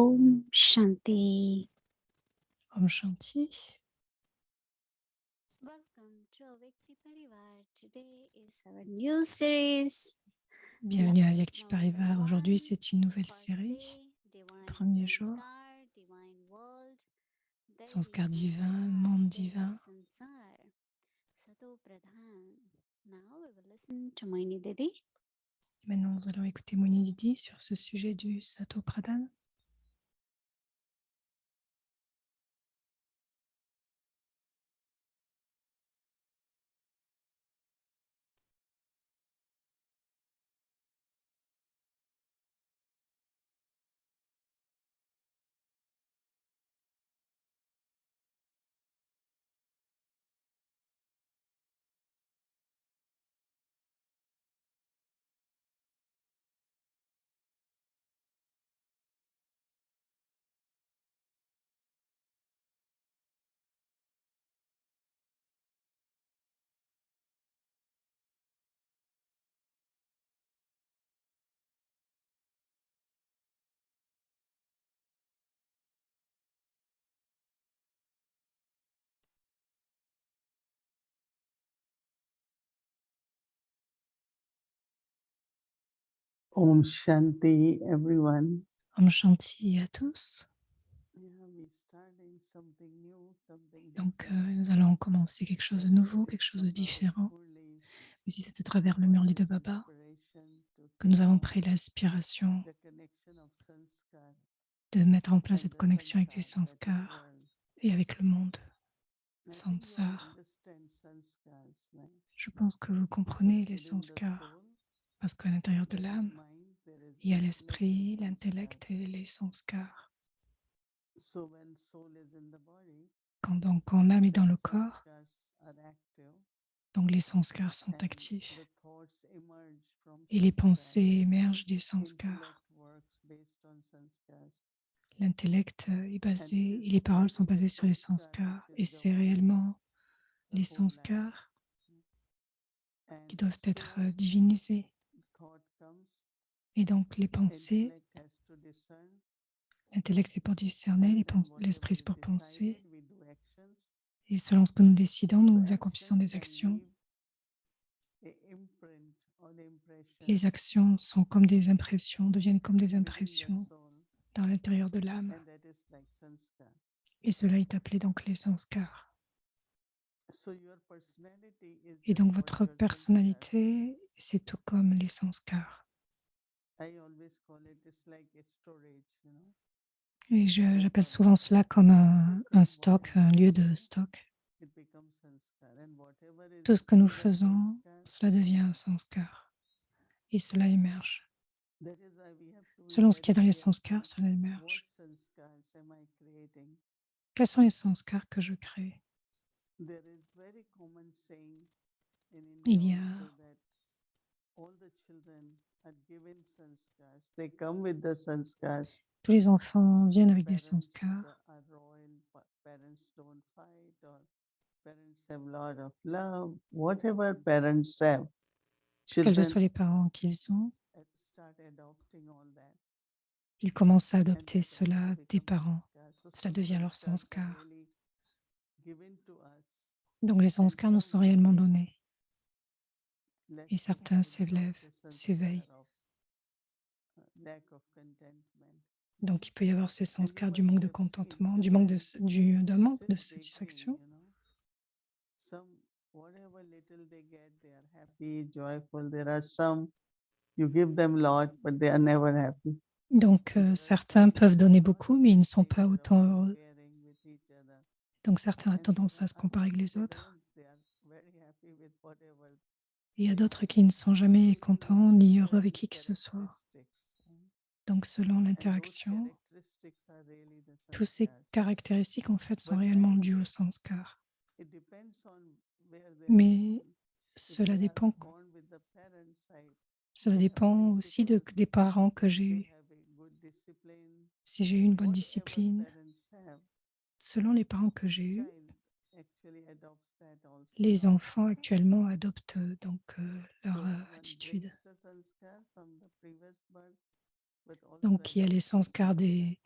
Om Shanti. Om Shanti. Welcome to Vyakti Parivar. Today is our new series. Bienvenue à Vyakti Number Parivar. Aujourd'hui, one, c'est une nouvelle first série. day, divine Premier jour, sanskar, divine world, Devi sanskar divin, monde divin. sansar, Sato Pradhan. Now we will listen to Moini Didi. Maintenant, nous allons écouter Moini Didi sur ce sujet du Sato Pradhan. Om Shanti, everyone. Om Shanti à tous. Donc, nous allons commencer quelque chose de nouveau, quelque chose de différent. Mais si c'est à travers le Murli de Baba que nous avons pris l'inspiration de mettre en place cette connexion avec les sanskars et avec le monde sansar. Je pense que vous comprenez les sanskars parce qu'à l'intérieur de l'âme, il y a l'esprit, l'intellect et les sanskars. Quand l'âme est dans le corps, donc les sanskars sont actifs et les pensées émergent des sanskars. L'intellect est basé et les paroles sont basées sur les sanskars et c'est réellement les sanskars qui doivent être divinisés. Et donc les pensées, l'intellect c'est pour discerner, l'esprit c'est pour penser. Et selon ce que nous décidons, nous accomplissons des actions. Les actions sont comme des impressions, deviennent comme des impressions dans l'intérieur de l'âme. Et cela est appelé donc les sanskars. Et donc votre personnalité, c'est tout comme les sanskars. Et j'appelle souvent cela comme un stock, un lieu de stock. Tout ce que nous faisons, cela devient un sanskar. Et cela émerge. Selon ce qu'il y a dans les sanskars, cela émerge. Quels sont les sanskars que je crée? Il y a tous les enfants viennent avec des sanskars. Quels que soient les parents qu'ils ont, ils commencent à adopter cela des parents. Cela devient leur sanskar. Donc les sanskars nous sont réellement donnés. Et certains s'élèvent, s'éveillent. Donc il peut y avoir ces sanskars du manque de contentement, d'un manque de satisfaction. Donc certains peuvent donner beaucoup, mais ils ne sont pas autant heureux. Donc certains ont tendance à se comparer avec les autres. Il y a d'autres qui ne sont jamais contents ni heureux avec qui que ce soit. Donc selon l'interaction, toutes ces caractéristiques en fait sont réellement dues au sanskar. Mais cela dépend aussi des parents que j'ai eus. Si j'ai eu une bonne discipline, selon les parents que j'ai eus, les enfants actuellement adoptent donc leur attitude. Donc il y a les sanskars des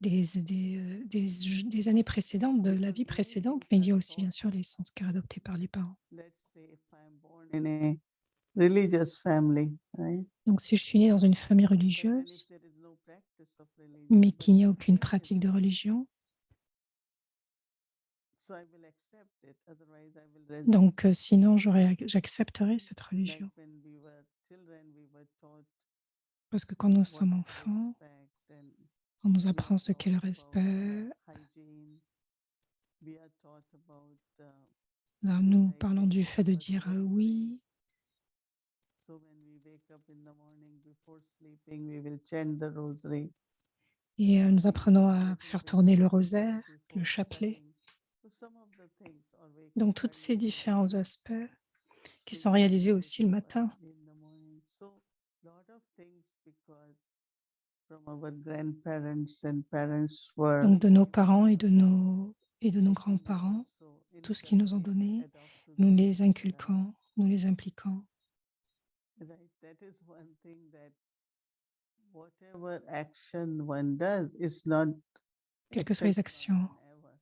des années précédentes, de la vie précédente, mais il y a aussi bien sûr les sanskars adoptés par les parents. Let's say if I'm born in a religious family, right? Donc si je suis née dans une famille But then if religieuse, there is no practice of religion, mais but qu'il n'y a I'm aucune there, pratique de religion, so I will accept it. Otherwise, I will resist. donc sinon j'accepterai cette Like religion. when we were children, we were taught Parce que quand nous what sommes is enfants, respect, and on nous we are apprend ce taught qu'est le about respect. hygiene. We are taught about Là, nous parlons du fait de dire oui. so when we wake up in the morning before sleeping, we will chant the rosary. Et nous apprenons à Getting faire ready tourner le before rosaire, le before chapelet. studying. So some of the things, or waking Donc, tous ces early in the différents morning, aspects qui sont sitting réalisés aussi le before matin. in the morning. So lot of things because from our grandparents and parents were Donc, de nos parents et de nos grands-parents, also tout ce qu'ils nous ont inculcate, donné, adopt to nous them, les right? inculquons, nous les impliquons. Right, that is one thing that whatever action one does is not Quelles que soient les affect actions one ever,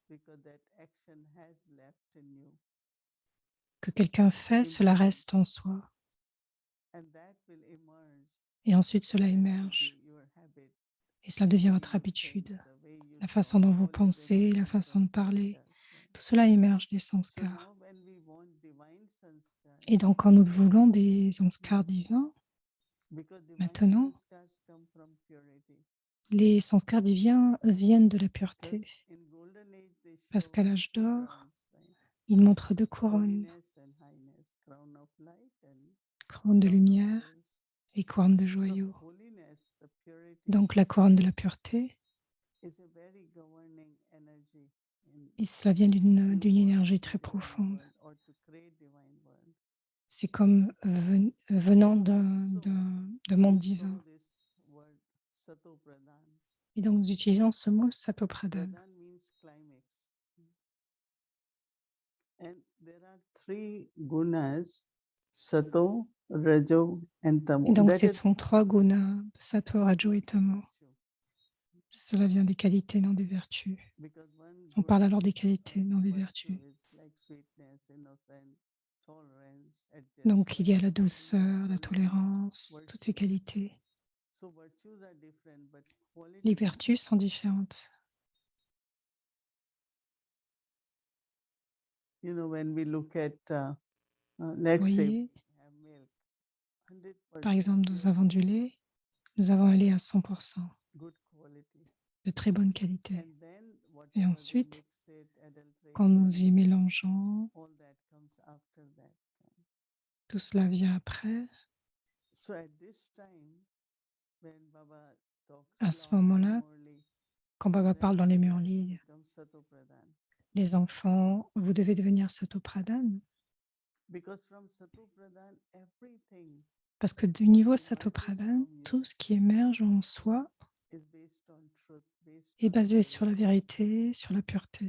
because that action has left in you, que quelqu'un fait, cela imprint, reste en soi. and that will emerge Et ensuite, your cela habit, émerge. your habit, Et cela the devient way votre you think, habitude. the way you La façon talk, dont vous all is pensez, la emergent façon from de parler, sanskars, right? tout cela émerge des So sanskars. now when we want divine sanskars, Et donc, quand nous voulons des sanskars divins, because divine maintenant, sanskars come from purity. les sanskars divins viennent de la Because pureté. in golden age they Parce show qu'à l'âge two d'or, crowns, right? ils montrent deux couronnes, Holiness and highness, crown of light and couronne de crown of lumière jewels. et couronne de So joyaux. holiness, the purity, Donc, la couronne de la pureté, is a very governing energy et cela vient d'une in énergie world, très in divine profonde. world, or to create divine world. C'est comme venant And d'un also monde we divin. saw this word Sato Pradhan. Et donc, nous utilisons ce mot Satopradhan. Pradhan means climax. And there are three gunas, Sato, Rajo, and Tamo. Et donc, That ce is sont trois gunas, Sato, Rajo et Tamo. virtue. Cela vient des qualités, non des vertus. Because one On parle guna, alors des qualités, non des virtue vertus. is like sweetness, innocence, tolerance, Donc, il y a la adjustment, douceur, la humbleness, tolérance, toutes ces virtue. qualités. So virtues are different, but Les qualities, vertus sont différentes. you know, when we look at, Vous let's say, voyez, we have milk, par 100% exemple, nous pure, avons du lait, nous avons un lait à 100%, good quality. de très bonne qualité. And then Et whatever they ensuite, mix it, adulterate quand nous y it, mélangeons, all that comes after that. tout cela vient après. So at this time, when Baba talks À ce loudly, moment-là, morely, quand Baba parle dans les children, you have to murlis, become Sato Pradhan. les enfants, vous devez devenir Satopradhan. Because from Sato Pradhan, everything Parce que du niveau emerges Satopradhan, from you tout ce qui émerge en soi is based on truth, based est on basé sur la purity. vérité, sur la pureté.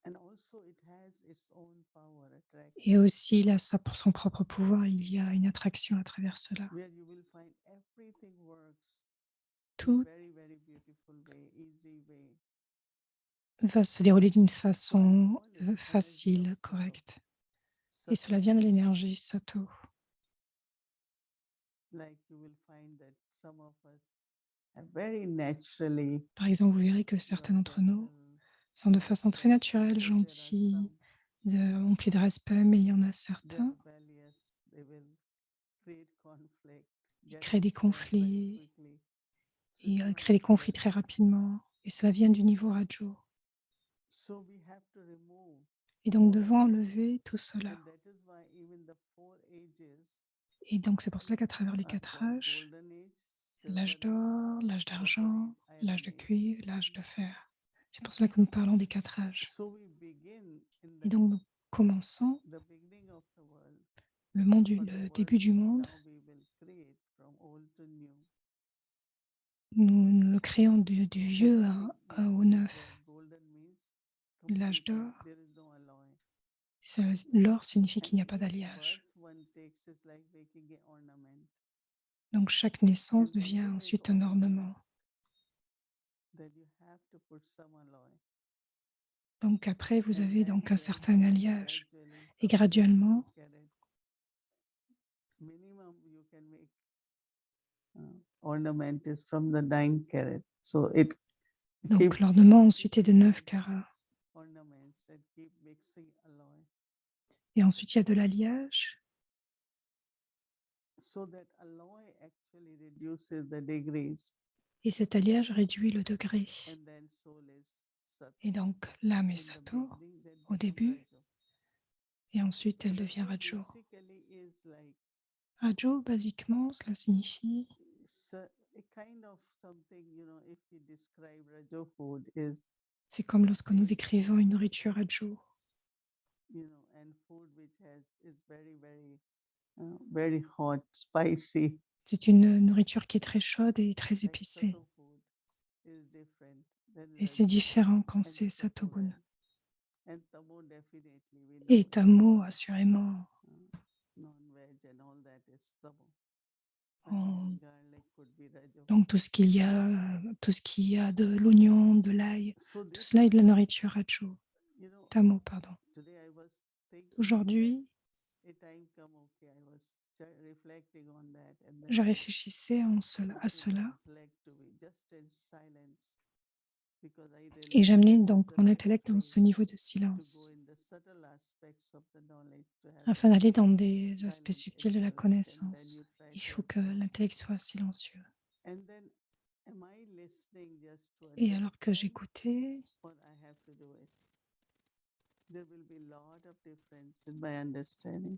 And also it has its own power, attraction, Et aussi, il a ça pour son propre pouvoir, il y a une attraction à travers cela. where you will find everything works in Tout very, very beautiful way, easy way. va se dérouler d'une façon All is energy facile, of Sato. correcte. Et Sato, cela vient de l'énergie Sato. like you will find that some of us are very naturally Par exemple, vous verrez que you certains are d'entre nous gentle, sont de façon très naturelle, but there are gentils, some emplis de respect, mais il y en a they are certains rebellious, they will create conflict, qui get créent des upset very conflits, quickly. So et divine créent des conflits purity. très rapidement. Et cela vient du niveau Rajo. So we have to remove Et donc, all devons that. enlever tout cela. And that is why even the four ages Et donc, c'est pour cela qu'à travers les are 4 called âges, golden age, l'âge silver age, d'or, l'âge copper d'argent, age, l'âge iron de age. cuivre, l'âge de fer. C'est pour cela que nous parlons des 4 âges. So we begin in Et donc, nous commençons the beginning of the world. le monde, But the le world début du which monde. now we will create from old to new. Nous le créons du vieux au neuf. That golden means L'âge completely, d'or, there is no alloy. l'or signifie And qu'il n'y a pas each d'alliage. birth one takes is like making an ornament. Donc chaque naissance And devient when you make ensuite un ornement. then you have to put some alloy. Donc après, vous And avez then donc un certain gradually, alliage. gradually Et from the 9 graduellement, carat, minimum you can make ornament is from the 9 carat. So it donc keeps l'ornement ensuite est de 9 mixing carats. ornaments and keep mixing alloy Et ensuite, il y a de l'alliage. so that alloy actually reduces the degrees. Et cet alliage réduit le degré. And then soul is sat. Et donc, l'âme est In the sato beginning, that au becomes début, rajo. et ensuite elle devient Rajo rajo. basically is like Rajo, basiquement, cela signifie, a kind of something, if you describe rajo food is, c'est comme lorsque nous décrivons une nourriture rajo, and food which is very, very hot, spicy. c'est une nourriture qui est très chaude et très Like épicée. sato food is different than Et c'est rajo différent quand and c'est satogun. and tamo definitely we know Et that tamo, assurément, non-veg and all that is tamo. en- Onion, garlic could be rajo. donc tout ce qu'il y a de l'oignon, de l'ail, So tout this cela est de la is, nourriture rajo. Tamo, pardon. today I was thinking Aujourd'hui, that a time come, okay, I was reflecting on that and then je I réfléchissais à put my cela intellect to be just in silence because I et realized j'amenais that is donc the mon right intellect dans way ce niveau de to go silence in the subtle aspects of the knowledge to have afin that d'aller dans des aspects silent subtils de la intellect and then connaissance. you try Il to faut que absorb. l'intellect soit silencieux. And then am I listening just to Et alors que understand j'écoutais, or I have to do it? There will be a lot of difference in my understanding.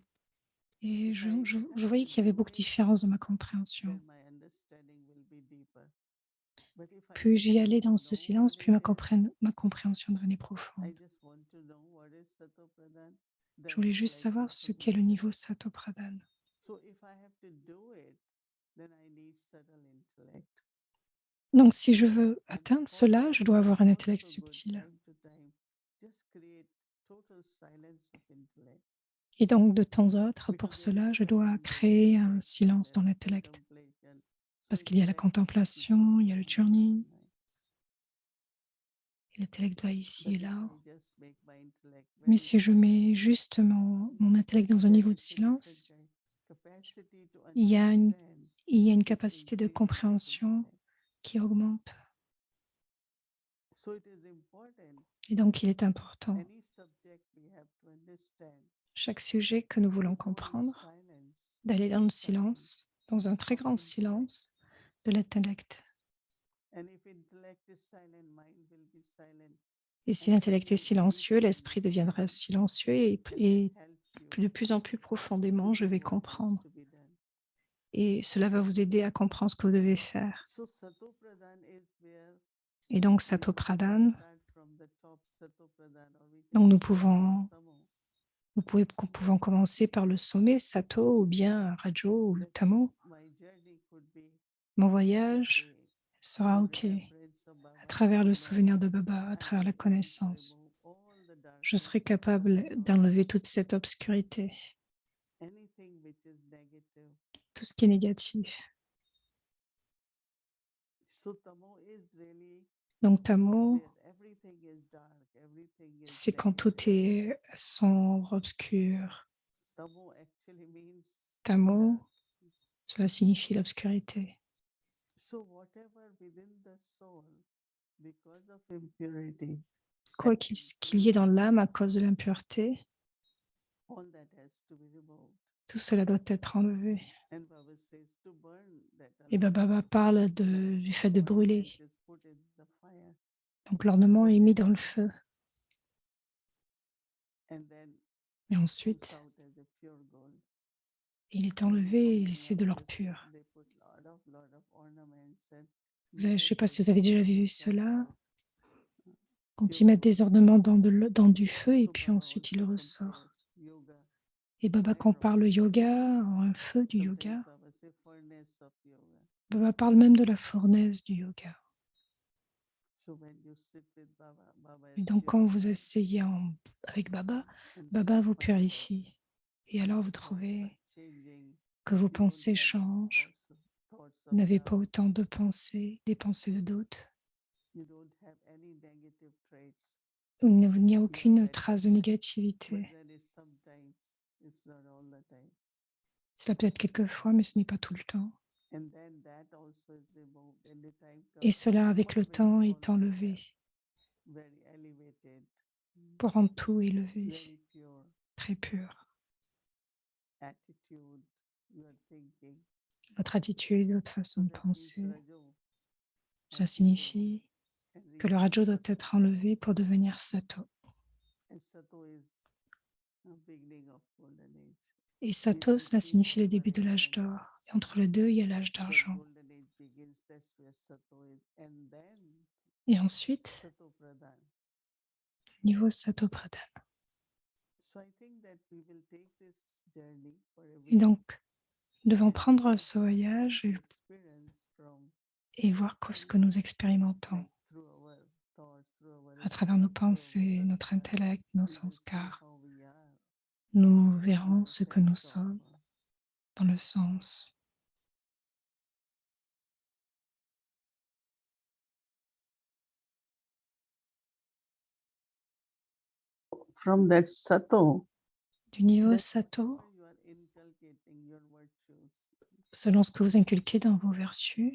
et If I je have voyais to qu'il y avait do beaucoup de it, différences dans ma compréhension. then my understanding will be deeper. But if I Plus j'y just allais want to dans ce know silence, what plus it is, ma compréhension devenait I profonde. just want to know what is Sato Pradhan, Je then voulais it's juste like savoir ce qu'est le information. niveau Sato Pradhan. So if I have to do it, then I need subtle intellect. Donc, si je veux And atteindre for cela, that, je dois it is avoir un intellect also good subtil. time to time just create total silence of intellect. Et donc, de temps à autre, pour Because there is cela, je dois silence, there is créer un reflection, silence dans there is l'intellect. contemplation. So Parce qu'il y a la intellect keeps contemplation, il y a le on, journeying, right? et l'intellect va ici But et if là. I just make my intellect Mais very si je silent, mets juste mon intellect dans un then niveau de it's a different silence, kind. Capacity to il y a une understand, it capacité de increases with compréhension intellect. qui augmente. So it is important. Et donc, il est important, Any subject we have to understand chaque sujet que nous voulons to go in comprendre, silence, d'aller dans le deep silence silence, dans un très of grand intellect. silence de l'intellect. And if intellect is silent, mind will be silent. Et si And l'intellect then est you silencieux, deeply l'esprit deviendra understand. silencieux And that et helps you de plus en plus to profondément, je do vais what needs comprendre. to be done. Et cela va vous aider à comprendre ce que vous devez faire. So Sato Pradhan is where Et donc, we Sato can Pradhan, start from the top, Sato Pradhan, or we donc can nous start from Tamo. pouvons commencer par le sommet, Sato, ou bien Rajo ou That Tamo. my journey could be Mon voyage okay sera through OK remembrance of à Baba, travers le through souvenir de knowledge. Baba, à I travers la will be able to connaissance. remove all the Je serai darkness of capable Tamo knowledge. d'enlever toute cette obscurité, Anything which is negative. tout ce qui est négatif. So Tamo is really Donc, Tamo, where everything is dark, everything is c'est quand tout negative. est sombre, obscur. Tamo actually means Tamo, dark. cela signifie l'obscurité. So whatever within the soul, because of impurity, Quoi qu'il y ait dans l'âme à cause de l'impureté, all that has to be removed. tout cela doit être enlevé. And Baba says to burn that Et Baba parle du fait de brûler. ornament is put in the fire, Donc l'ornement est mis dans le feu. and then Et comes ensuite, out as a pure gold. il est I don't know enlevé how et many c'est de l'or houses pur. they put lot of ornaments and Je ne sais pas si miracles vous avez déjà and vu it cela. comes out Quand pure ils mettent gold. des ornements dans du feu et So puis Baba ensuite ils le also ressortent. compares yoga. Et Baba compare le yoga en un feu du Sometimes yoga. Baba say furnace of yoga. Baba parle même de la fournaise du yoga. So when you sit with Baba, Baba Et is donc quand vous purified. asseyez avec Baba, And Baba then vous find out purifie. Et alors vous thoughts are trouvez changing. que vos You don't pensées have any changent. thoughts Vous of n'avez doubt. pas autant de pensées, des pensées de doute. You don't have any negative traits, il n'y a even aucune that trace de but négativité. then it's sometimes, it's not all the time. Cela peut être quelquefois, mais ce n'est pas tout le temps. And then that also is removed. And the time Et comes, cela, avec le when temps, you est already enlevé have very elevated, pour rendre tout élevé, very pure très pur. attitude, your thinking. Votre attitude, votre façon So de that means penser. Rajo Cela has to signifie go and que le reach rajo doit Sato. être enlevé pour devenir sato. And Sato is a beginning of golden age. Et sato, cela signifie le début de l'âge d'or. Et entre les deux, il y a l'âge That d'argent. golden age begins, that's where Sato is. And then Et ensuite, Sato Pradhan. niveau sato pradhan. So I think that we will take this journey for Et everyone. donc, nous devons prendre ce voyage Experience from et voir ce que nous expérimentons like through our thoughts, through our à travers nos through our pensées, notre sanskars, intellect, nos we will see sanskars. how we are Nous in verrons the ce que nous sense of, sommes dans le sens from that sato, du niveau that's sato, where you are inculcating your virtues. selon ce que vous inculquez dans vos vertus.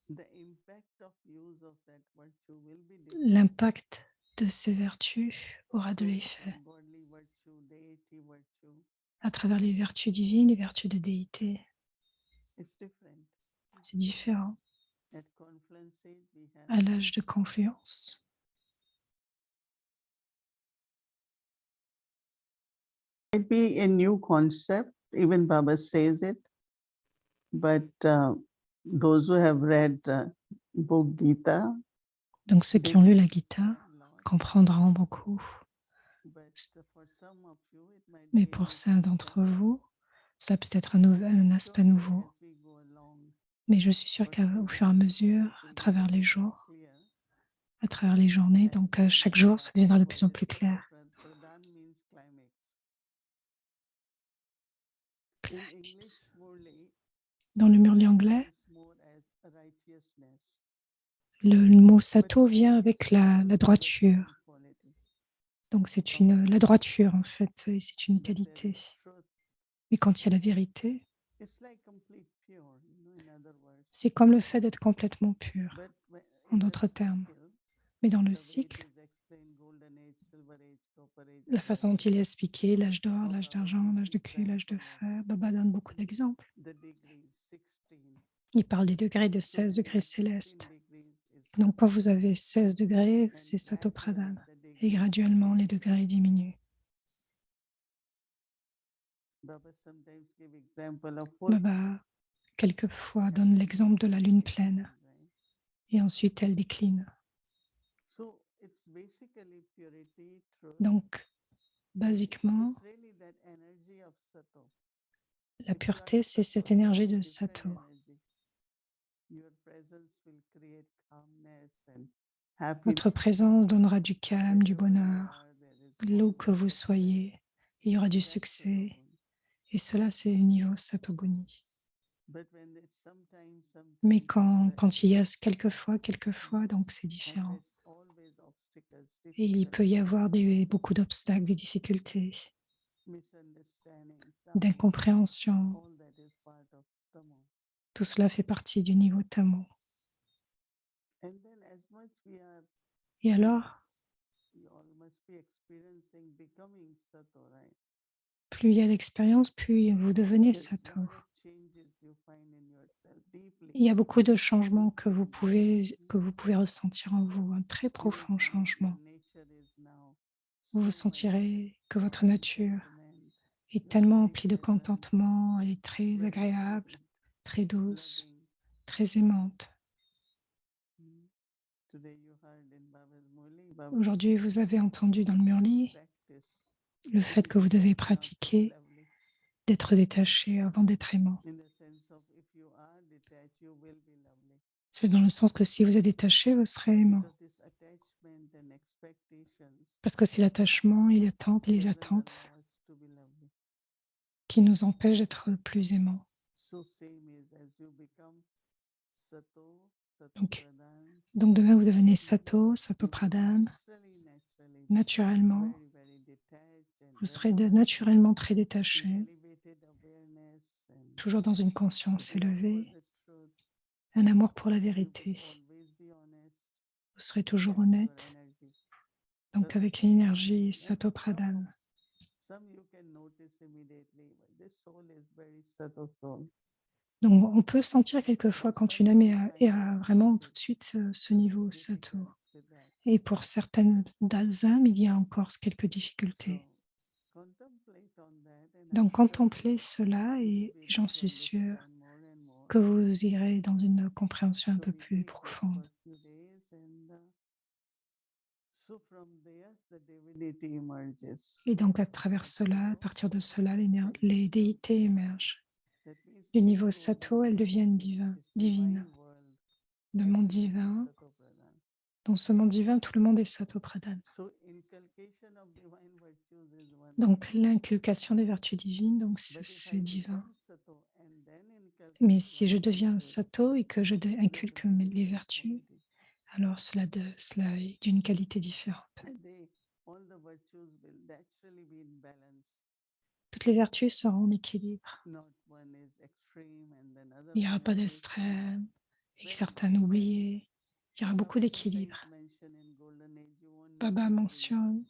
The impact of use of that virtue will be different. L'impact de ces vertus aura de So, l'effet godly virtue, deity virtue, à travers les vertus divines, les vertus de déité. it's different. C'est différent. At Confluence Age, we have À l'âge de confluence, might be a new concept, even Baba says it, but those who have read book Gita, donc ceux qui ont lu la Gita comprendront beaucoup. but for some of you, it might Mais be a pour new certains d'entre concept. vous, cela peut être un I'm aspect sure that nouveau. as we go along, Mais je suis sûre for qu'au some fur et à of you, mesure, it will à travers les become more jours, clear. à travers les journées, And donc then chaque we jour, ça talk deviendra de about plus en the plus Sato clair. Pradhan means climax. In English, Murli, Dans le murli Sato anglais, comes more as righteousness. le mot But sato vient both avec have la the droiture. same quality. Donc c'est la droiture en fait, et c'est une But there qualité. is truth. Mais quand il y a la vérité, It's like complete pure, in other words. c'est comme le fait d'être complètement pur, But en in the d'autres termes. cycle, Mais dans le the way it cycle, is explained, golden age, silver age, copper age, la façon dont il est expliqué, l'âge d'or, how l'âge Baba d'argent, gives l'âge de cuivre, l'âge de example fer, Baba donne beaucoup d'exemples. of the degrees, 16. Il parle des degrés de So 16 when you degrés have 16 célestes. degrees, it's Donc quand Sato. vous avez 16 degrés, And c'est Sato gradually Pradhan. the Et degrees graduellement, les degrés diminuent. Baba sometimes give example of full Baba, quelquefois, and donne then l'exemple de la lune it pleine. declines, right? Et ensuite, elle décline. So it's basically purity, truth. Donc, basiquement, It's really that energy of Sato. la If you are pureté, c'est Sato, cette you énergie have de different Sato. energy. Your presence will create calmness and happiness. Votre présence donnera du calme, du Wherever you bonheur, are, there is là où always que vous success. soyez. Il y aura du That's succès. Sato. Et cela, c'est le niveau Satoguni. But when it's sometimes, Mais it's quand il y a different. quelquefois, donc c'est And différent. there's always obstacles, Et il peut y difficulties, avoir beaucoup d'obstacles, des difficultés, misunderstandings, d'incompréhension. all that is part of Tamo. Tout cela fait partie du niveau Tamo. And then as much we are, Et alors, you all must be experiencing becoming Sato, right? plus il y a d'expérience, plus vous devenez There's Sato. lot of changes you find in yourself deeply. Il y a beaucoup de changements que vous pouvez ressentir en vous, un très You will profond find your changement. nature is now Vous vous so much sentirez que votre of nature contentment, est tellement very emplie de pleasant, contentement, elle est très very agréable, sweet, très douce, loving. très aimante. Today you heard in Baba's Murli, Baba Aujourd'hui, vous avez entendu dans le Murli practice le to fait be que vous devez detached, not to be pratiquer lovely. d'être détaché avant d'être aimant. In the sense of if you are detached, you will be lovely. C'est dans le sens que si vous êtes détaché, vous serez aimant. Because this attachment and expectations Parce que c'est l'attachement et les doesn't attentes allow us to be lovely. qui nous empêchent d'être plus aimants. So same is as you become Sato, Donc demain, vous devenez Sato, Sato Pradhan. Naturellement, vous serez naturellement très détaché, toujours dans une conscience élevée, un amour pour la vérité. Vous serez toujours honnête, donc avec une énergie Sato Pradhan. Donc, on peut sentir quelquefois quand une âme est à vraiment tout de suite ce niveau Sato. Et pour certaines âmes, il y a encore quelques difficultés. Donc, contemplez cela et j'en suis sûre que vous irez dans une compréhension un peu plus profonde. Et donc, à travers cela, à partir de cela, les déités émergent. Du niveau Sato, elles deviennent divines. Le monde divin, dans ce monde divin, tout le monde est Sato Pradhan. Donc, l'inculcation des vertus divines, donc c'est divin. Mais si je deviens Sato et que je inculque les vertus, alors cela est d'une qualité différente. Toutes les vertus seront en équilibre. Il n'y aura pas d'extrême et certaines oubliées. Il y aura beaucoup d'équilibre. Baba mentionne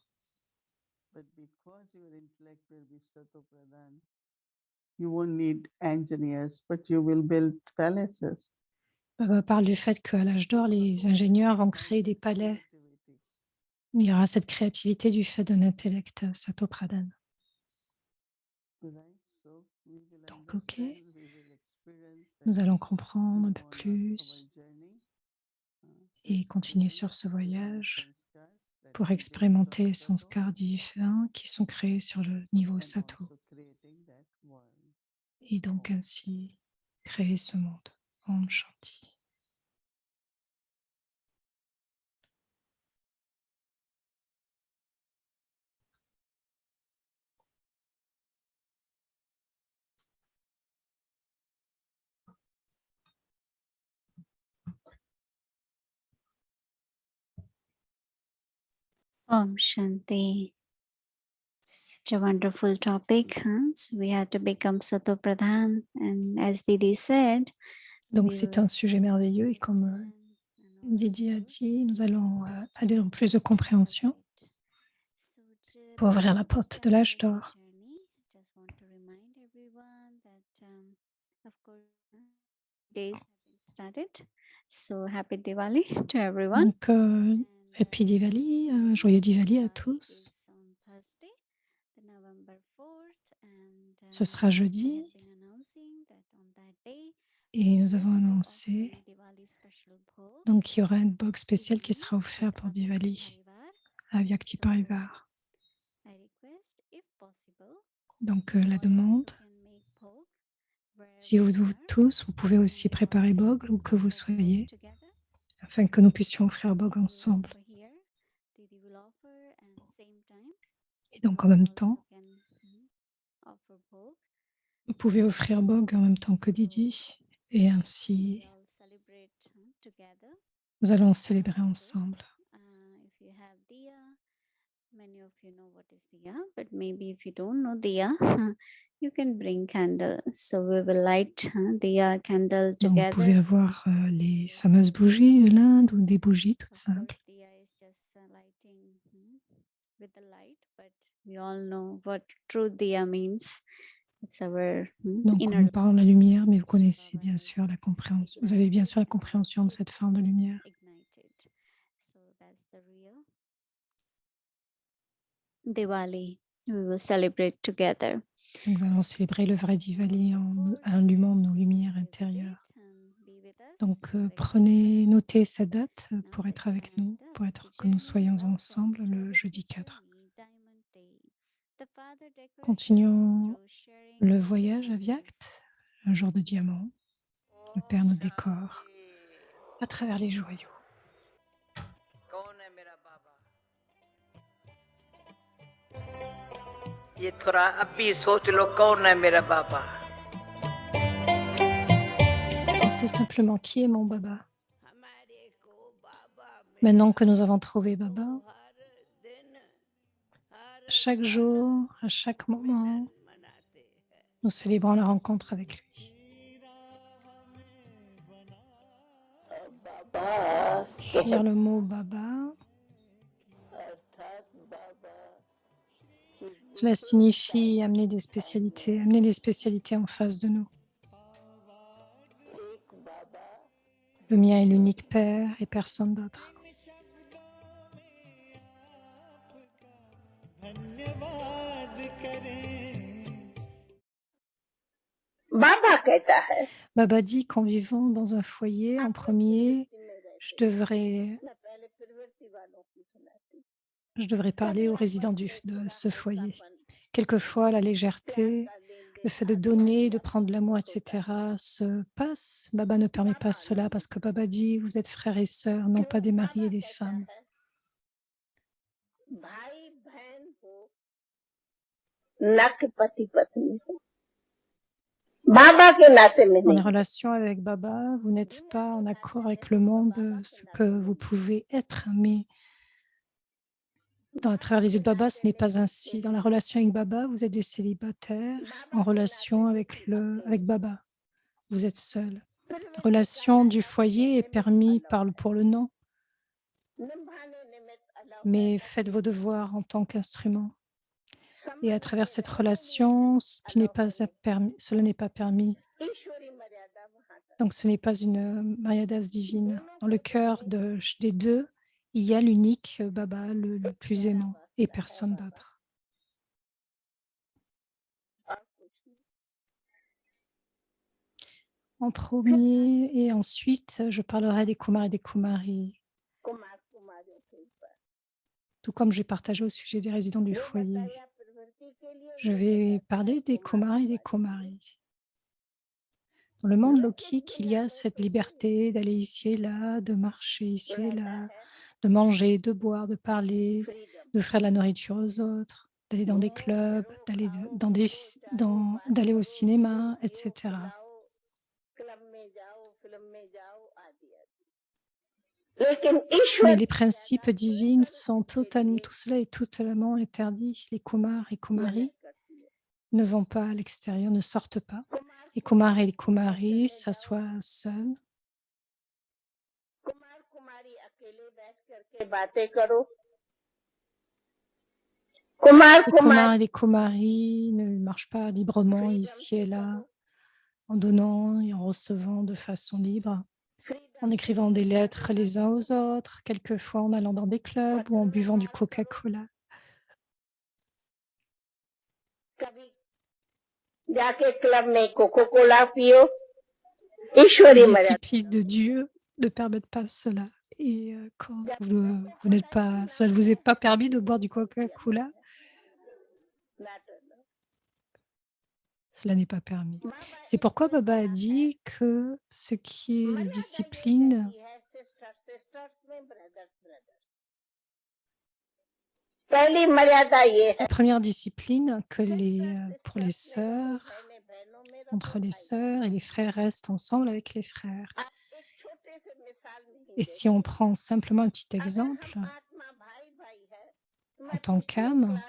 Baba parle du fait qu'à l'âge d'or, les ingénieurs vont créer des palais. Il y aura cette créativité du fait d'un intellect Sato Pradhan. Donc, ok, nous allons comprendre un peu plus et continuer sur ce voyage pour expérimenter les sanskars divins qui sont créés sur le niveau Sato et donc ainsi créer ce monde. Om Shanti. Om Shanti. Such a wonderful topic. So we had to become Sato Pradhan, and as Didi said, Donc c'est un sujet merveilleux et comme Didi a dit, nous allons aller en plus de compréhension pour ouvrir la porte de l'âge d'or. So happy Diwali to everyone. Donc happy Diwali, joyeux Diwali à tous. Ce sera jeudi et nous avons annoncé donc qu'il y aura un box spécial qui sera offert pour Diwali à Vyakti Parivar. Donc la demande, si vous tous, vous pouvez aussi préparer Bog où que vous soyez afin que nous puissions offrir Bog ensemble. Et donc en même temps, vous pouvez offrir Bog en même temps que Didi et ainsi nous allons célébrer ensemble. Many of you know what is Diya, but maybe if you don't know Diya, you can bring candle. So we will light Diya candle Donc vous together. pouvez avoir les fameuses bougies de l'Inde ou des bougies toutes simples. Diya is just lighting with the light, but we all know what true Diya means. It's our Donc nous parlons de la lumière, mais vous connaissez bien sûr la compréhension. Vous avez bien sûr la compréhension de cette forme de lumière. So that's the real Diwali. We will celebrate together. Nous allons célébrer le vrai Diwali en allumant nos lumières intérieures. Donc notez cette date pour être avec nous, pour que nous soyons ensemble le jeudi 4. Continuons le voyage à Vyakt, un jour de diamant. Le Père nous décore à travers les joyaux. ये थोड़ा अभी सोच लो कौन है मेरा बाबा. Pensez simplement qui est mon Baba. Maintenant que nous avons trouvé Baba, chaque jour, à chaque moment, nous célébrons la rencontre avec lui. Dire le mot Baba, cela signifie amener les spécialités en face de nous. Le mien est l'unique Père et personne d'autre. बाबा कहता है Baba dit qu'en vivant dans un foyer, en premier, je devrais, मैं पहले प्रवृत्ति वालों की सुनाती je devrais parler aux résidents de ce foyer. Quelquefois, la légèreté, le fait de donner, de prendre l'amour, etc., se passe. Baba ne permet pas cela parce que Baba dit, vous êtes frères et sœurs, non pas des maris et des femmes. भाई बहन हो न कि पति पत्नी हो बाबा के नाते में Dans les नहीं relations avec Baba, vous n'êtes pas en accord avec le monde, ce que vous pouvez être, mais à travers les yeux de Baba, ce n'est pas ainsi. Dans la relation avec Baba, vous êtes des célibataires en relation avec Baba. Vous êtes seuls. La relation du foyer est permise pour le nom, निभाने निमित्त अलग mais faites vos devoirs en tant qu'instrument. Et à travers cette relation, cela n'est pas permis. ईश्वरी मर्यादा वहां तक Donc ce n'est pas une mariadas divine. Dans le cœur des deux, il y a l'unique Baba, le plus aimant, et personne d'autre. और कुछ नहीं En premier et ensuite, je parlerai des Kumars et des Kumaris, Kumar कुमारियों के ऊपर tout comme j'ai partagé au sujet des résidents du ये foyer. बताया प्रवृत्ति के लिए Je vais parler des Kumars et des Kumaris. Dans le monde lokique, il y a cette liberté d'aller ici et là, de marcher ici et là, de manger, de boire, de parler, freedom d'offrir de la nourriture aux autres, d'aller dans des clubs, d'aller au cinéma, etc. Club में जाओ फिल्म में जाओ आदि आदि लेकिन ईश्वर Mais les principes divins sont totalement, tout cela est totalement interdit. Les Kumars et Kumaris करती है ne vont pas à l'extérieur, ne sortent pas. Les Kumars et les Kumaris s'assoient seuls. Kumar कुमारी अकेले बैठ करके बातें करो कुमार Les कुमारी Kumars et les Kumaris ne marchent pas librement ici et là, en donnant et en recevant de façon libre, en écrivant des lettres les uns aux autres, quelquefois en allant dans des clubs ou en buvant du Coca-Cola. कभी जाके क्लब में cocoa Cola पियो Les ईश्वरी मर्यादा disciplines de Dieu ne permettent pas cela. Et quand vous n'êtes pas, cela ne vous est pas permis de boire du Coca-Cola, cela n'est pas permis. C'est pourquoi Baba a dit que ce qui est les disciplines, पहली मर्यादा ये है la première discipline, que pour les sœurs, entre les sœurs et les frères restent ensemble avec les frères. आप एक छोटे से मिसाल नहीं Et si on prend simplement un petit exemple, आत्मा भाई भाई है en tant qu'âme,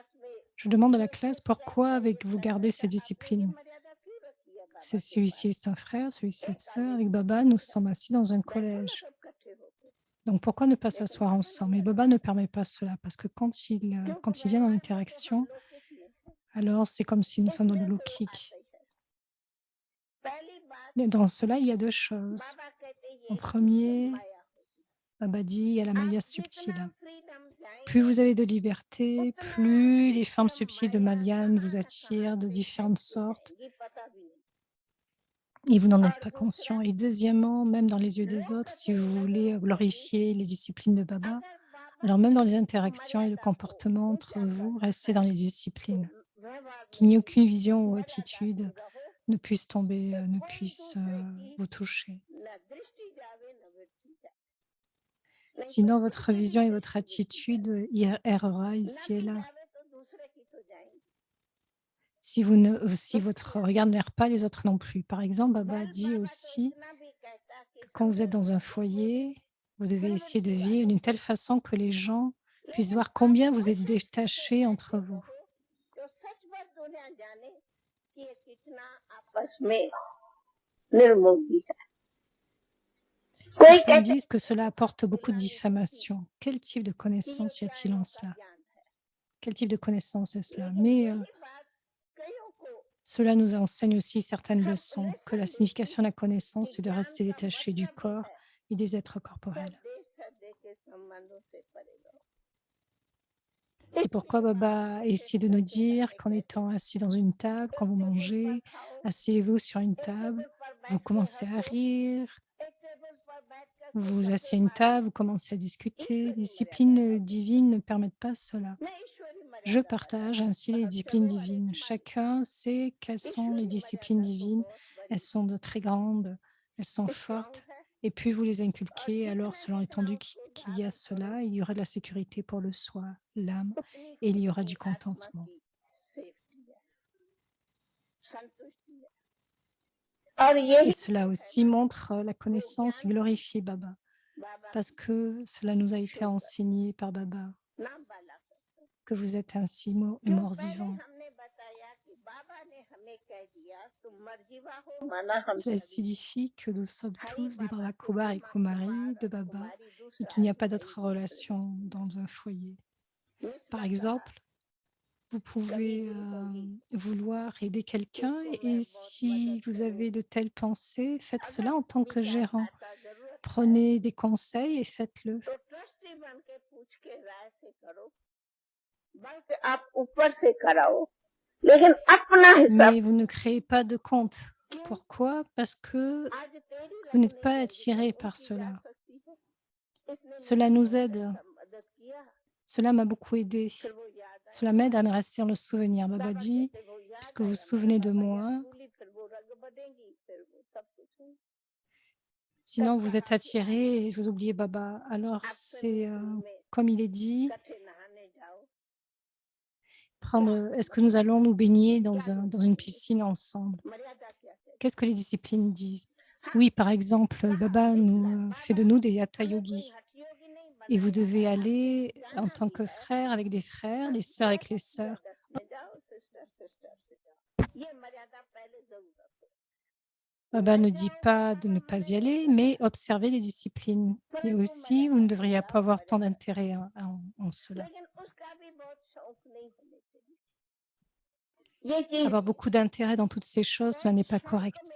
je demande à la classe pourquoi vous gardez ces disciplines. मर्यादा क्यों रखी है बाबा Celui-ci est un frère, celui-ci est sœur. Avec Baba, nous sommes assis dans un collège. सब इकट्ठे होके Donc pourquoi ne pas s'asseoir ensemble? Mais Baba ne permet pas cela parce que quand il vient en interaction, alors c'est comme si nous sommes dans le lokique. पहली बात Et dans cela, il y a deux choses. बाबा कहते हैं En ये premier, माया Baba dit, il y a la maya आप subtile. जितना freedom जाएंगे Plus vous avez de liberté, plus les formes subtiles de Maliane vous attirent de différentes sortes ये पता भी नहीं et vous n'en êtes pas conscient. Et deuxièmement, même dans les yeux des autres, si vous voulez glorifier les disciplines de Baba, alors même dans les interactions et le comportement entre vous, restez dans les disciplines. Qu'il n'y ait aucune vision ou attitude ne puisse tomber, ne puisse vous toucher. न दृष्टि जावे न वृत्ति जावे Sinon, votre vision et votre attitude errera ici et là. जावे तो दूसरे की तो जाएंगी Si votre regard n'erre pas, les autres non plus. Par exemple, Baba dit aussi इतना भी कहता कि que quand vous êtes dans un foyer, Vous devez essayer de vivre d'une telle façon que les gens puissent voir combien vous êtes détachés entre vous. तो सच बात दुनिया जाने कि ये कितना आपस में निर्मोही है कोई Certains कहते disent que cela apporte beaucoup de diffamation. Quel type de connaissance y a-t-il en cela? Quel type de connaissance est cela? Mais cela nous enseigne aussi certaines leçons, que la signification de la connaissance est de rester détaché du corps et des êtres corporels. C'est pourquoi Baba essaie de nous dire qu'en étant assis dans une table, quand vous mangez, asseyez-vous sur une table, vous commencez à rire, vous vous asseyez à une table, vous commencez à discuter. Les disciplines divines ne permettent pas cela. Je partage ainsi les disciplines divines. Chacun sait quelles sont les disciplines divines. Elles sont de très grandes, elles sont fortes. Et puis vous les inculquez, alors selon l'étendue qu'il y a cela, il y aura de la sécurité pour le soi, l'âme, et il y aura du contentement. Et cela aussi montre la connaissance et glorifie Baba, parce que cela nous a été enseigné par Baba, que vous êtes ainsi mort-vivant. Cela signifie que nous sommes tous des Brahma Kumar et Kumari de Baba et qu'il n'y a pas d'autre relation dans un foyer. Par exemple, vous pouvez vouloir aider quelqu'un et si vous avez de telles pensées, faites cela en tant que gérant. Prenez des conseils et faites-le. Mais vous ne créez pas de compte. Pourquoi? Parce que vous n'êtes pas attiré par cela. Cela nous aide. Cela m'a beaucoup aidé. Cela m'aide à me rester dans le souvenir. Baba dit, puisque vous vous souvenez de moi, sinon vous êtes attiré et vous oubliez Baba. Alors c'est comme il est dit, est-ce que nous allons nous baigner dans une piscine ensemble? Qu'est-ce que les disciplines disent? Oui, par exemple, Baba nous fait de nous des hatha yogis. Et vous devez aller en tant que frère avec des frères, les sœurs avec les sœurs. Baba ne dit pas de ne pas y aller, mais observer les disciplines. Et aussi, vous ne devriez pas avoir tant d'intérêt en cela. Avoir beaucoup d'intérêt dans toutes ces choses, cela n'est pas correct,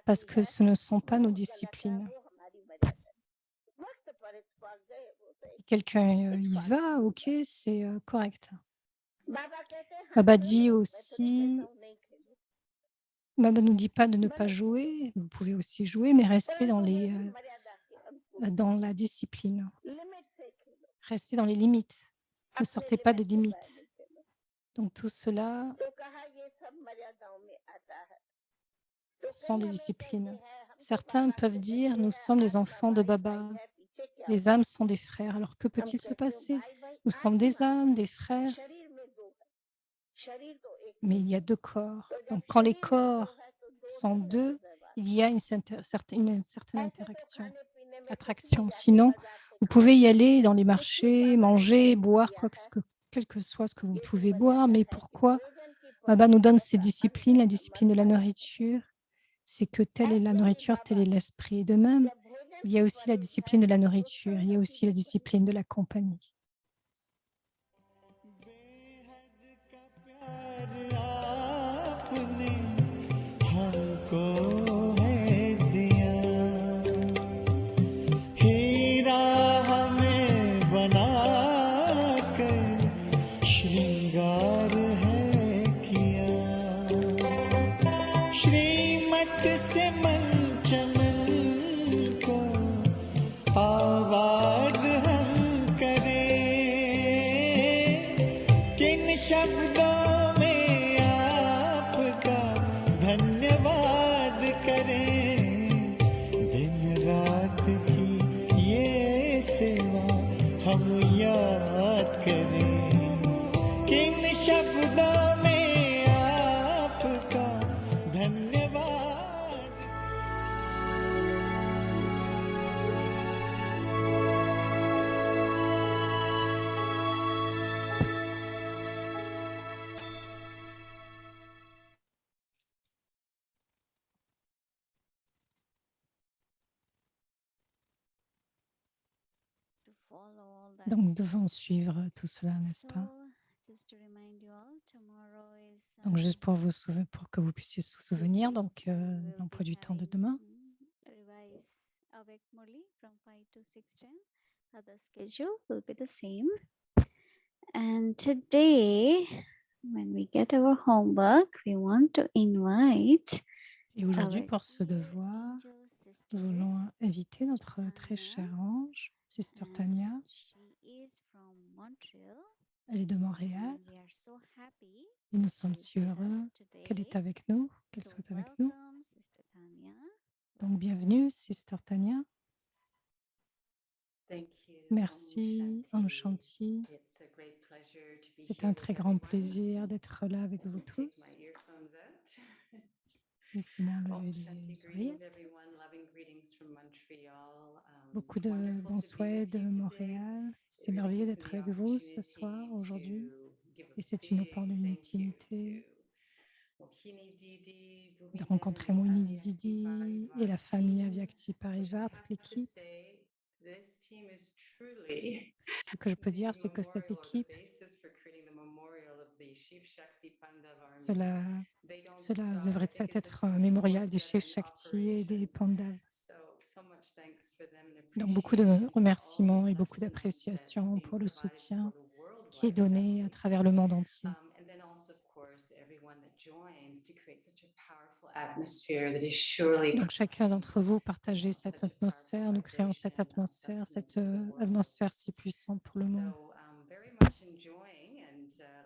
parce que ce ne sont pas nos disciplines. Si quelqu'un y va, ok, c'est correct. Baba dit aussi, Baba ne nous dit pas de ne pas jouer, vous pouvez aussi jouer, mais restez dans la discipline. Restez dans les limites. Ne sortez pas des limites. Donc tout cela sont des disciplines. Certains peuvent dire, nous sommes les enfants de Baba. Les âmes sont des frères. Alors que peut-il se passer? Nous sommes des âmes, des frères. Mais il y a deux corps. Donc quand les corps sont deux, il y a une certaine attraction. Sinon, vous pouvez y aller dans les marchés, manger, boire, quel que soit ce que vous pouvez boire. Mais pourquoi Baba nous donne ces disciplines, la discipline de la nourriture? C'est que telle est la nourriture, tel est l'esprit. De même, il y a aussi la discipline de la nourriture, il y a aussi la discipline de la compagnie. follow all that. Donc, nous devons suivre tout cela, n'est-ce pas? So, just to remind you all, tomorrow is Donc, juste pour pour que vous puissiez vous souvenir, Tuesday. donc We will l'emploi be du temps de having demain. revise Awake Murli from 5 to 6:10. Other schedule will be the same. And today, when we get our homework, we want to invite Et aujourd'hui, our pour ce dear devoir, angel sister. nous voulons inviter notre très Tanya. chère ange, Sister And Tanya. she is from Montreal. Elle est de Montréal And we are so happy et nous that sommes she is si with heureux us qu'elle est today. avec nous, qu'elle So soit avec nous. welcome, Sister Tanya. Donc, bienvenue, Sister Tanya. Thank you, Merci, Om Shanti. Shanti. It's a great pleasure to be C'est here un with très grand everyone. plaisir d'être là avec Let vous me take tous. my earphones out. Laissez-moi Om enlever Shanti, les greetings oreillettes. everyone. Loving greetings from Montreal. Beaucoup de Wonderful bons to be souhaits with de you today. Montréal. It C'est really merveilleux gives me d'être the avec vous ce soir, opportunity aujourd'hui. to give a Et c'est une big thank you opportunité to Mohini Didi, de Bhumika, rencontrer and the Moini Avyakti Dizidi et la Parivar famille team, Avyakti which I Parivar, toute have to l'équipe. say, this team is truly Ce que je peux the dire, c'est que cette memorial or the équipe, basis for creating the memorial of the Shiv Shakti Pandav army. cela, They don't cela stop. I devrait think it's the être un mémorial des 24/7 chefs Shakti et des operation. Pandavas. So much thanks for them and Donc beaucoup de appreciation for all remerciements the et beaucoup sustenance that's d'appréciation being pour le provided soutien for the qui est worldwide donné à family. travers le monde entier. And then also, of course, everyone that joins to create such a powerful atmosphere that is surely Donc chacun d'entre vous partagez cette atmosphère, nous créons cette atmosphère si puissante pour le monde.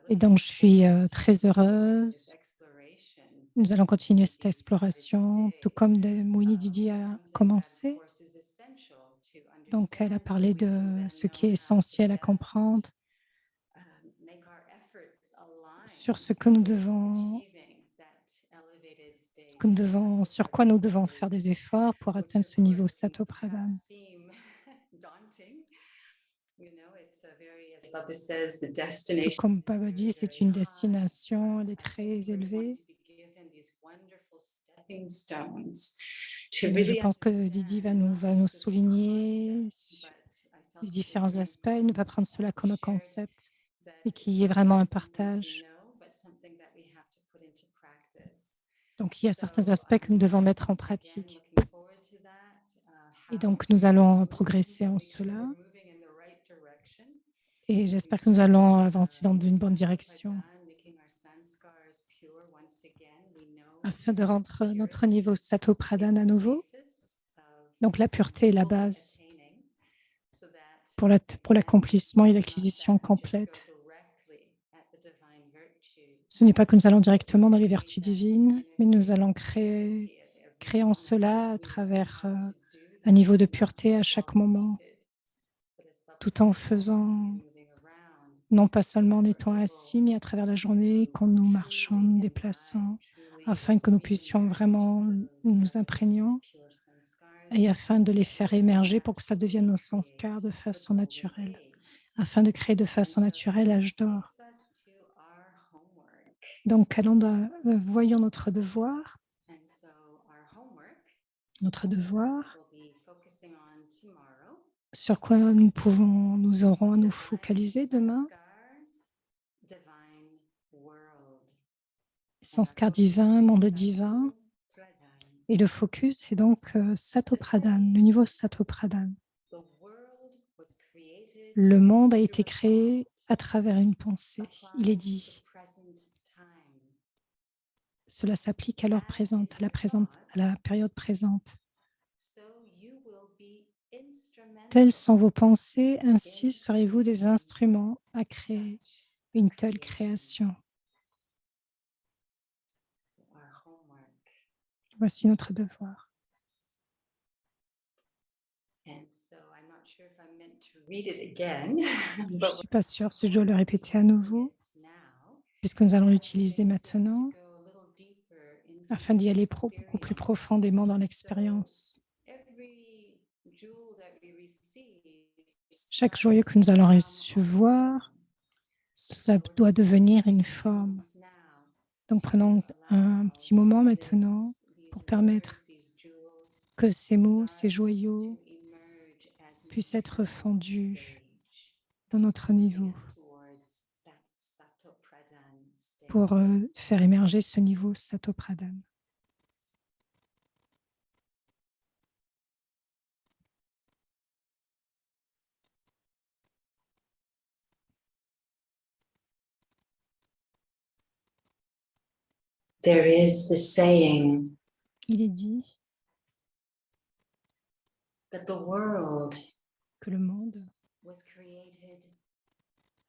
Et donc je suis très heureuse. Nous allons continuer cette exploration, tout comme Moini Didi a commencé. Donc elle a parlé de ce qui est essentiel à comprendre, sur ce que nous devons, sur quoi nous devons faire des efforts pour atteindre ce niveau Sato Pradhan. Tout comme Baba dit, c'est une destination, elle est très élevée. Mais je pense que Didi va nous souligner les différents aspects, ne pas prendre cela comme un concept, et qu'il y ait vraiment un partage. Donc, il y a certains aspects que nous devons mettre en pratique. Et donc, nous allons progresser en cela. Et j'espère que nous allons avancer dans une bonne direction afin de rendre notre niveau Sato Pradhan à nouveau. Donc, la pureté est la base pour l'accomplissement et l'acquisition complète. Ce n'est pas que nous allons directement dans les vertus divines, mais nous allons créer en cela à travers un niveau de pureté à chaque moment, tout en faisant, non pas seulement en étant assis, mais à travers la journée, quand nous marchons, nous déplaçons, afin que nous puissions vraiment nous imprégner et afin de les faire émerger pour que ça devienne nos sanskars de façon naturelle, afin de créer de façon naturelle l'âge d'or. Donc, voyons notre devoir. Sur quoi nous aurons à nous focaliser demain. Sanskar divin, monde divin. Et le focus est donc Sato Pradhan, le niveau Sato Pradhan. Le monde a été créé à travers une pensée. Il est dit. Cela s'applique à l'heure présente, à la période présente. Telles sont vos pensées, ainsi serez-vous des instruments à créer une telle création. Voici notre devoir. Je ne suis pas sûre si je dois le répéter à nouveau, puisque nous allons l'utiliser maintenant, afin d'y aller beaucoup plus profondément dans l'expérience. Chaque joyau que nous allons recevoir, cela doit devenir une forme. Donc prenons un petit moment maintenant pour permettre que ces mots, ces joyaux puissent être fondus dans notre niveau towards that Satopradhan state. pour faire émerger ce niveau Satopradhan. There is the saying Il est dit that the world que le monde was created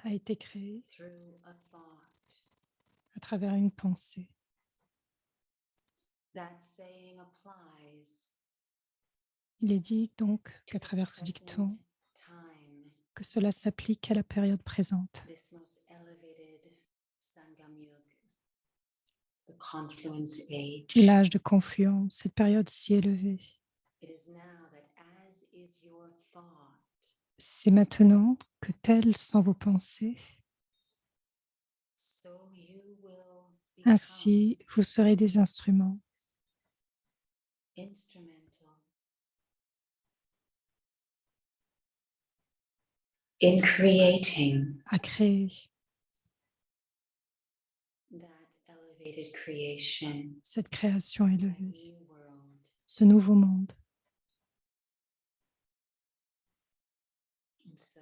a été créé through a thought. à travers une pensée. That saying applies Il est dit donc to qu'à the travers ce dicton, present time, que cela s'applique à la période présente, this most elevated Sangam Yuga, the confluence age. l'âge de confluence, cette période si élevée. It is now that as is your thought, C'est maintenant que telles sont vos pensées, so you will become ainsi vous serez des instruments instrumental in creating à créer that elevated creation, cette création that élevée, new world. ce nouveau monde. And so,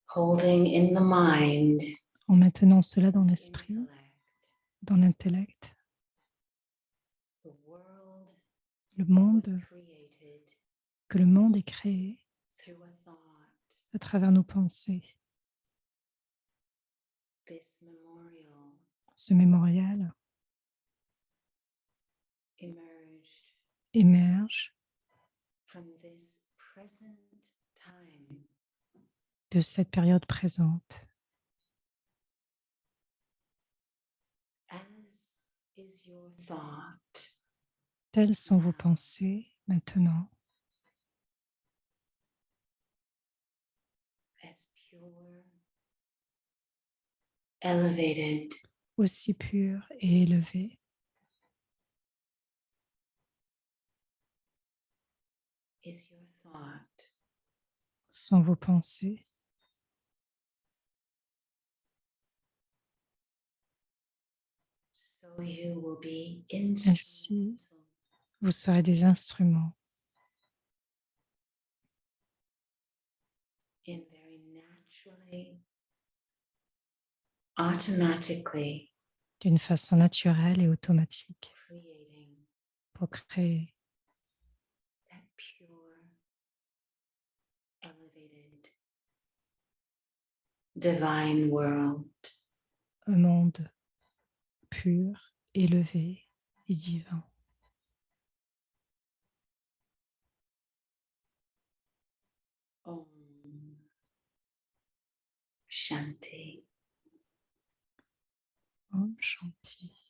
holding in the mind, En maintenant cela dans the l'esprit, intellect, dans l'intellect, the world le was monde, created que le monde est créé through a thought. à travers nos pensées. This memorial Ce mémorial emerged émerge from this present time de cette période présente. as is your thought. Telles sont vos pensées maintenant, As pure, elevated, aussi pures et élevées is your thought. sont vos pensées. So you will be Ainsi, instrumental vous serez des instruments in very naturally, automatically d'une façon naturelle et automatique creating pour créer that pure, elevated, divine world. un monde pur, élevé et divin. Om Shanti. Om Shanti.